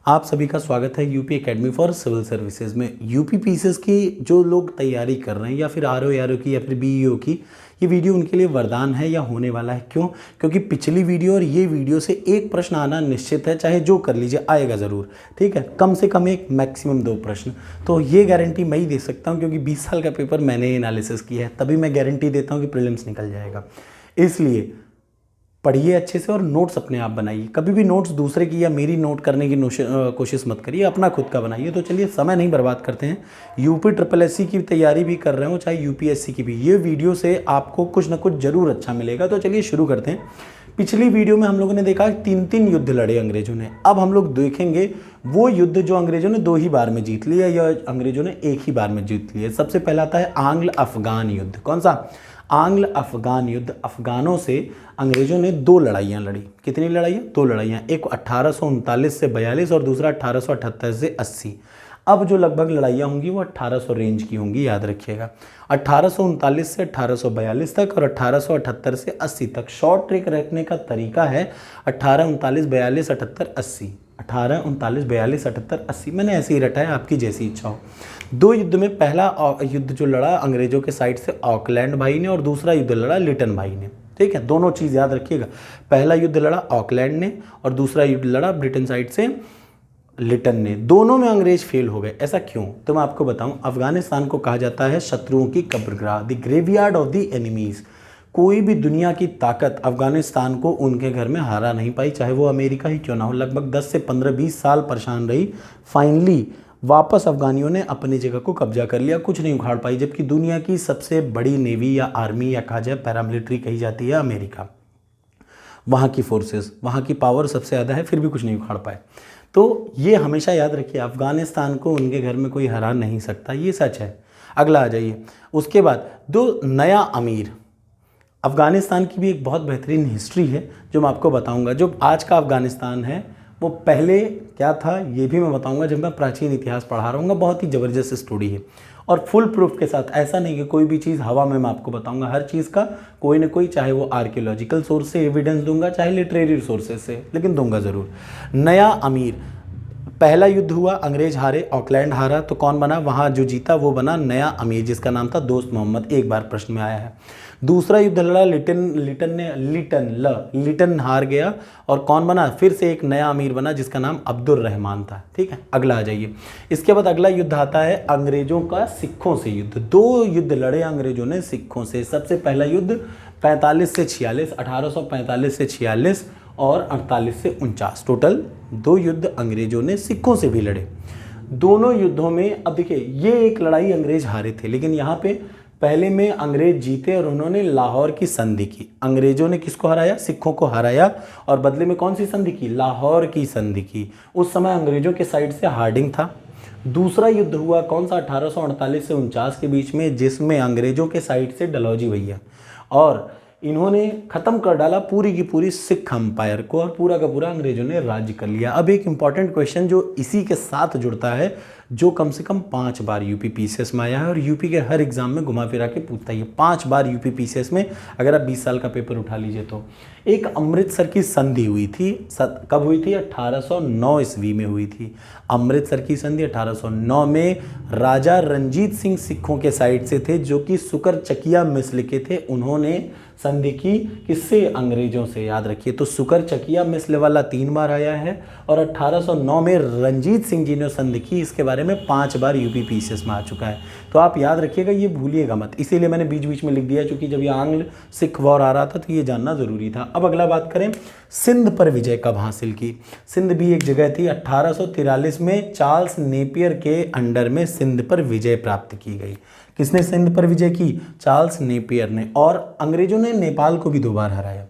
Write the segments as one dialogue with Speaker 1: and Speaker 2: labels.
Speaker 1: आप सभी का स्वागत है UP academy for civil services में। यूपी पीसीएस की जो लोग तैयारी कर रहे हैं या फिर आरओ की या फिर बीईओ की, ये वीडियो उनके लिए वरदान है या होने वाला है। क्यों? क्योंकि पिछली वीडियो और ये वीडियो से एक प्रश्न आना निश्चित है, चाहे जो कर लीजिए आएगा ज़रूर। ठीक है, कम से कम एक, मैक्सिमम 2 प्रश्न। तो ये गारंटी मैं ही दे सकता हूँ क्योंकि 20 साल का पेपर मैंने एनालिसिस किया है, तभी मैं गारंटी देता हूँ कि प्रीलिम्स निकल जाएगा। इसलिए पढ़िए अच्छे से और नोट्स अपने आप बनाइए। कभी भी नोट्स दूसरे की या मेरी नोट करने की कोशिश मत करिए, अपना खुद का बनाइए। तो चलिए समय नहीं बर्बाद करते हैं। यूपी SSS की तैयारी भी कर रहे हो, चाहे यूपीएससी की भी, ये वीडियो से आपको कुछ ना कुछ जरूर अच्छा मिलेगा। तो चलिए शुरू करते हैं। पिछली वीडियो में हम लोगों ने देखा 3 युद्ध लड़े अंग्रेजों ने। अब हम लोग देखेंगे वो युद्ध जो अंग्रेजों ने 2 ही बार में जीत लिया या अंग्रेजों ने 1 ही बार में जीत लिया। सबसे पहला आता है आंग्ल अफगान युद्ध। कौन सा? आंग्ल अफगान युद्ध। अफगानों से अंग्रेजों ने 2 लड़ाइयाँ लड़ी। कितनी लड़ाइयाँ? 2 लड़ाइयाँ। एक 1839 से 42 और दूसरा 1878 से 80। अब जो लगभग लड़ाइयाँ होंगी वो 1800 रेंज की होंगी, याद रखिएगा। 1839 से 1842 तक और 1878 से 80 तक। शॉर्ट ट्रिक रखने का तरीका है 1839 42 78 80, 1839 42 78 80। मैंने ऐसे ही रटा है, आपकी जैसी इच्छा हो। 2 युद्ध में पहला युद्ध जो लड़ा अंग्रेजों के साइड से ऑकलैंड भाई ने और दूसरा युद्ध लड़ा लिटन भाई ने। ठीक है, दोनों चीज़ याद रखिएगा। पहला युद्ध लड़ा ऑकलैंड ने और दूसरा युद्ध लड़ा ब्रिटेन साइड से लिटन ने। दोनों में अंग्रेज फेल हो गए। ऐसा क्यों? तो मैं आपको बताऊं। अफगानिस्तान को कहा जाता है शत्रुओं की कब्रगाह, the graveyard of the enemies. कोई भी दुनिया की ताकत अफगानिस्तान को उनके घर में हरा नहीं पाई, चाहे वो अमेरिका ही क्यों ना हो। लगभग 10 से 15-20 साल परेशान रही। फाइनली वापस अफगानियों ने अपनी जगह को कब्जा कर लिया, कुछ नहीं उखाड़ पाई। जबकि दुनिया की सबसे बड़ी नेवी या आर्मी या कहा जाए पैरामिलिट्री कही जाती है अमेरिका, वहाँ की फोर्सेस, वहाँ की पावर सबसे ज़्यादा है, फिर भी कुछ नहीं उखाड़ पाए। तो ये हमेशा याद रखिए, अफगानिस्तान को उनके घर में कोई हरा नहीं सकता, ये सच है। अगला आ जाइए। उसके बाद 2 नया अमीर। अफगानिस्तान की भी एक बहुत बेहतरीन हिस्ट्री है जो मैं आपको बताऊंगा। जो आज का अफगानिस्तान है वो पहले क्या था ये भी मैं बताऊंगा जब मैं प्राचीन इतिहास पढ़ा रहा हूँ। बहुत ही ज़बरदस्त स्टोरी है और फुल प्रूफ के साथ। ऐसा नहीं कि कोई भी चीज़ हवा में मैं आपको बताऊंगा, हर चीज़ का कोई ना कोई, चाहे वो आर्कियोलॉजिकल सोर्स से एविडेंस दूंगा, चाहे लिटरेरी सोर्सेज से, लेकिन दूंगा ज़रूर। नया अमीर। पहला युद्ध हुआ, अंग्रेज हारे, ऑकलैंड हारा, तो कौन बना? वहाँ जो जीता वो बना नया अमीर, जिसका नाम था दोस्त मोहम्मद। एक बार प्रश्न में आया है। दूसरा युद्ध लड़ा लिटन हार गया और कौन बना? फिर से एक नया अमीर बना जिसका नाम अब्दुल रहमान था। ठीक है, अगला आ जाइए। इसके बाद अगला युद्ध आता है अंग्रेजों का सिखों से युद्ध। 2 युद्ध लड़े अंग्रेजों ने सिखों से। सबसे पहला युद्ध 45 से 46, 1845 से 46 और 48 से 49। टोटल 2 युद्ध अंग्रेजों ने सिखों से भी लड़े। दोनों युद्धों में, अब देखिए, ये एक लड़ाई अंग्रेज हारे थे, लेकिन यहाँ पे पहले में अंग्रेज जीते और उन्होंने लाहौर की संधि की। अंग्रेजों ने किसको हराया? सिखों को हराया। और बदले में कौन सी संधि की? लाहौर की संधि की। उस समय अंग्रेजों के साइड से हार्डिंग था। दूसरा युद्ध हुआ कौन सा? 1848 से 49 के बीच में, जिसमें अंग्रेजों के साइड से डलहौजी भैया, और इन्होंने ख़त्म कर डाला पूरी की पूरी सिख अंपायर को और पूरा का पूरा अंग्रेजों ने राज्य कर लिया। अब एक इंपॉर्टेंट क्वेश्चन जो इसी के साथ जुड़ता है, जो कम से कम 5 बार यूपी पीसीएस में आया है और यूपी के हर एग्जाम में घुमा फिरा के पूछता है। 5 बार यूपी पीसीएस में, अगर आप 20 साल का पेपर उठा लीजिए तो। एक अमृतसर की संधि हुई थी। कब हुई थी? 1809 ईस्वी में हुई थी। अमृतसर की संधि 1809 में राजा रंजीत सिंह सिखों के साइड से थे, जो कि सुकर चकिया मिस्र के थे। उन्होंने संधि की किससे? अंग्रेजों से। याद रखिए। तो सुकर चकिया मिस्र वाला 3 बार आया है और 1809 में रंजीत सिंह जी ने संधि की। इसके बारे में 5 बार यूपी पीसीएस में आ चुका है। तो आप याद रखिएगा, ये भूलिएगा मत। इसीलिए मैंने बीच बीच में लिख दिया, क्योंकि जब ये आंग्ल सिख वॉर आ रहा था तो ये जानना ज़रूरी था। अब अगला बात करें, सिंध पर विजय कब हासिल की? सिंध भी एक जगह थी। 1843 में चार्ल्स नेपियर के अंडर में सिंध पर विजय प्राप्त की गई। किसने सिंध पर विजय की? चार्ल्स नेपियर ने। और अंग्रेजों ने नेपाल को भी 2 बार हराया।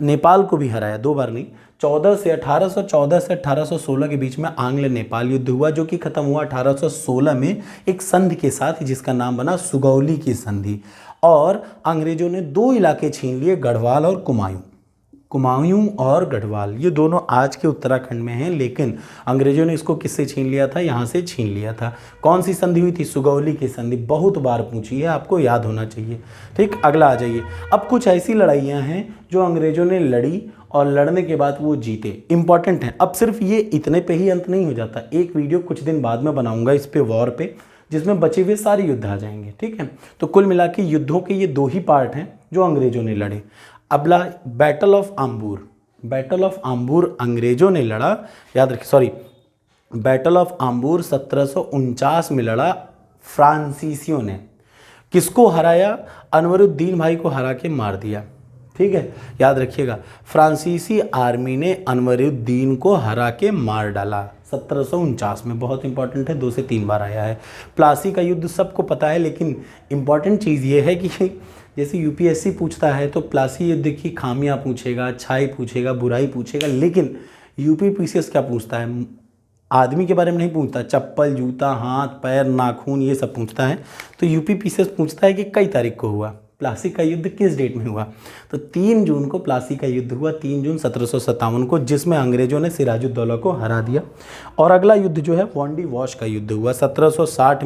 Speaker 1: नेपाल को भी हराया, 2 बार नहीं। 1814 से 1816 के बीच में आंग्ल नेपाल युद्ध हुआ, जो कि खत्म हुआ 1816 में एक संधि के साथ, जिसका नाम बना सुगौली की संधि। और अंग्रेजों ने 2 इलाके छीन लिए, गढ़वाल और कुमायूं और गढ़वाल। ये दोनों आज के उत्तराखंड में हैं, लेकिन अंग्रेजों ने इसको किससे छीन लिया था? यहाँ से छीन लिया था। कौन सी संधि हुई थी? सुगौली की संधि। बहुत बार पूछी है, आपको याद होना चाहिए। ठीक, अगला आ जाइए। अब कुछ ऐसी लड़ाइयाँ हैं जो अंग्रेजों ने लड़ी और लड़ने के बाद वो जीते। इंपॉर्टेंट है। अब सिर्फ ये इतने पे ही अंत नहीं हो जाता, एक वीडियो कुछ दिन बाद में बनाऊंगा इस पे वॉर पे, जिसमें बचे हुए सारे युद्ध आ जाएंगे, ठीक है। तो कुल मिला के युद्धों के ये 2 ही पार्ट हैं जो अंग्रेजों ने लड़े। अगला battle of Ambur. Battle of Ambur अंग्रेजों ने लड़ा, याद रखिए, सॉरी, बैटल ऑफ आम्बूर 1749 में लड़ा फ्रांसीसियों ने। किसको हराया? अनवरुद्दीन भाई को हरा के मार दिया, ठीक है, याद रखिएगा। फ्रांसीसी आर्मी ने अनवरुद्दीन को हरा के मार डाला 1749 में। बहुत इंपॉर्टेंट है, 2 से 3 बार आया है। प्लासी का युद्ध सबको पता है, लेकिन इंपॉर्टेंट चीज़ ये है कि जैसे यूपीएससी पूछता है तो प्लासी युद्ध की खामियां पूछेगा, अच्छाई पूछेगा, बुराई पूछेगा, लेकिन यूपीपीसीएस क्या पूछता है? आदमी के बारे में नहीं पूछता, चप्पल, जूता, हाथ, पैर, नाखून, ये सब पूछता है। तो यूपीपीसीएस पूछता है कि कई तारीख को हुआ, प्लासी का युद्ध किस डेट में हुआ? तो 3 जून को प्लासी का युद्ध हुआ, 3 जून 1757 को, जिसमें अंग्रेजों ने सिराजुद्दौला को हरा दिया। और अगला युद्ध जो है वांडी वॉश का युद्ध हुआ 1760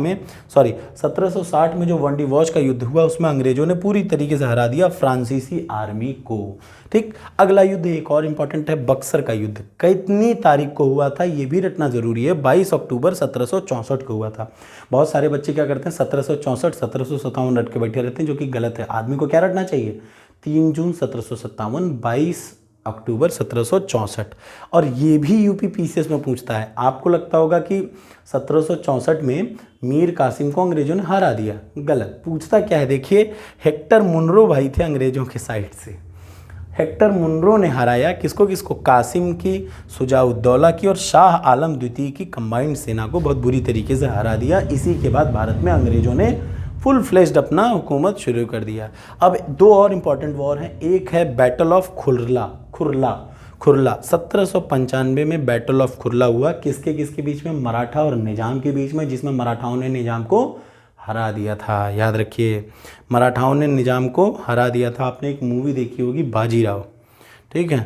Speaker 1: में जो वांडी वॉश का युद्ध हुआ उसमें अंग्रेजों ने पूरी तरीके से हरा दिया फ्रांसीसी आर्मी को, ठीक। अगला युद्ध एक और इंपॉर्टेंट है, बक्सर का युद्ध। कितनी तारीख को हुआ था ये भी रटना जरूरी है, 22 अक्टूबर 1764 को हुआ था। बहुत सारे बच्चे क्या करते हैं 1764 1757 रट के बैठे रहते हैं, जो कि गलत है। आदमी को क्या रटना चाहिए? 3 जून 1757, 22 अक्टूबर 1764। और ये भी यूपीपीसीएस में पूछता है। आपको लगता होगा कि 1764 में मीर कासिम को अंग्रेजों ने हरा दिया, गलत। पूछता क्या है देखिए, हेक्टर मुनरो भाई थे अंग्रेजों के साइड से। हेक्टर मुनरो ने हराया किसको किसको? कासिम की, शुजाउद्दौला की और शाह आलम द्वितीय की कंबाइंड सेना को बहुत बुरी तरीके से हरा दिया। इसी के बाद भारत में अंग्रेजों ने फुल फ्लेज्ड अपना हुकूमत शुरू कर दिया। अब 2 और इम्पॉर्टेंट वॉर हैं। एक है बैटल ऑफ खुरला 1795 में बैटल ऑफ खुरला हुआ। किसके किसके बीच में? मराठा और निजाम के बीच में, जिसमें मराठाओं ने निजाम को हरा दिया था। याद रखिए, मराठाओं ने निजाम को हरा दिया था। आपने एक मूवी देखी होगी बाजीराव, ठीक है।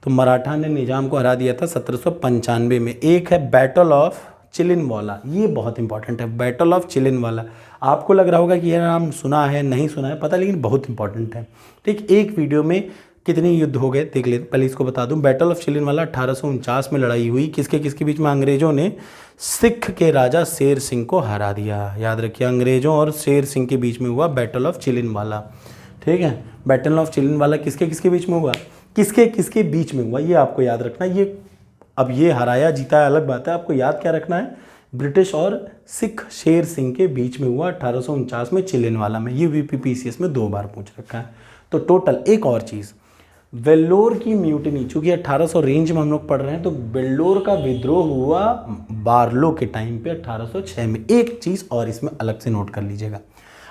Speaker 1: तो मराठा ने निजाम को हरा दिया था 1795 में। एक है बैटल ऑफ चिलिनवाला, ये बहुत इंपॉर्टेंट है, बैटल ऑफ चिलिनवाला। आपको लग रहा होगा कि यह नाम सुना है, नहीं सुना है, पता, लेकिन बहुत इंपॉर्टेंट है, ठीक। एक वीडियो में कितने युद्ध हो गए देख लेते। पहले इसको बता दूं, बैटल ऑफ चिलिनवाला 1849 में लड़ाई हुई। किसके किसके बीच में? अंग्रेजों ने सिख के राजा शेर सिंह को हरा दिया। याद रखिए, अंग्रेजों और शेर सिंह के बीच में हुआ बैटल ऑफ चिलिनवाला, ठीक है। बैटल ऑफ चिलिनवाला किसके किसके बीच में हुआ? किसके किसके बीच में हुआ ये आपको याद रखना। ये अब ये हराया जीता है अलग बात है, आपको याद क्या रखना है? ब्रिटिश और सिख शेर सिंह के बीच में हुआ 1849 में चिलिनवाला में। ये यूपीपीसीएस में 2 बार पूछ रखा है। तो टोटल एक और चीज़, वेल्लोर की म्यूटनी, चूंकि 1800 रेंज में हम लोग पढ़ रहे हैं, तो वेल्लोर का विद्रोह हुआ बार्लो के टाइम पे 1806 में। एक चीज़ और इसमें अलग से नोट कर लीजिएगा।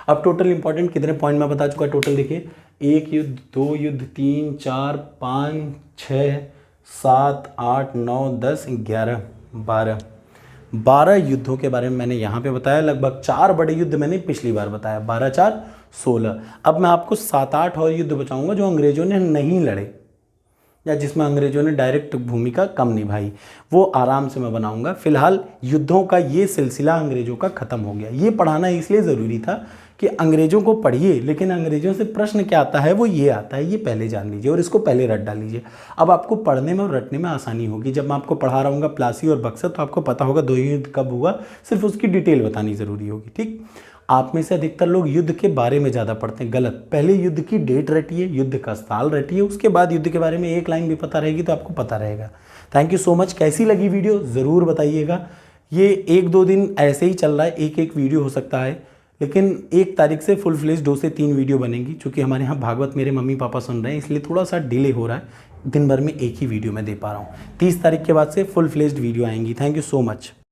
Speaker 1: अब टोटल इंपॉर्टेंट कितने पॉइंट में बता चुका, टोटल देखिए, 1 युद्ध, 2 युद्ध, 3, 4, 5, 6, 7, 8, 9, 10, 11, 12 युद्धों के बारे में मैंने यहाँ पे बताया। लगभग 4 बड़े युद्ध मैंने पिछली बार बताया, 12, 4, 16। अब मैं आपको 7-8 और युद्ध बचाऊंगा जो अंग्रेजों ने नहीं लड़े, या जिसमें अंग्रेजों ने डायरेक्ट भूमिका कम निभाई, वो आराम से मैं बनाऊंगा। फिलहाल युद्धों का ये सिलसिला अंग्रेजों का ख़त्म हो गया। ये पढ़ाना इसलिए ज़रूरी था कि अंग्रेजों को पढ़िए, लेकिन अंग्रेजों से प्रश्न क्या आता है वो ये आता है, ये पहले जान लीजिए और इसको पहले रट डाल लीजिए। अब आपको पढ़ने में और रटने में आसानी होगी। जब मैं आपको पढ़ा रहा हूँ प्लासी और बक्सर, तो आपको पता होगा 2 युद्ध कब हुआ, सिर्फ उसकी डिटेल बतानी ज़रूरी होगी, ठीक। आप में से अधिकतर लोग युद्ध के बारे में ज़्यादा पढ़ते हैं, गलत। पहले युद्ध की डेट रटिए, युद्ध का साल रटिए, उसके बाद युद्ध के बारे में एक लाइन भी पता रहेगी तो आपको पता रहेगा। Thank you so much. कैसी लगी वीडियो ज़रूर बताइएगा। ये 1-2 दिन ऐसे ही चल रहा है, एक वीडियो हो सकता है, लेकिन 1 तारीख से फुल फ्लेज 2 से 3 वीडियो बनेंगी। चूँकि हमारे यहाँ भागवत मेरे मम्मी पापा सुन रहे हैं, इसलिए थोड़ा सा डिले हो रहा है। दिन भर में एक ही वीडियो मैं दे पा रहा हूँ। 30 तारीख के बाद से फुल फ्लेज्ड वीडियो आएंगी। Thank you so much.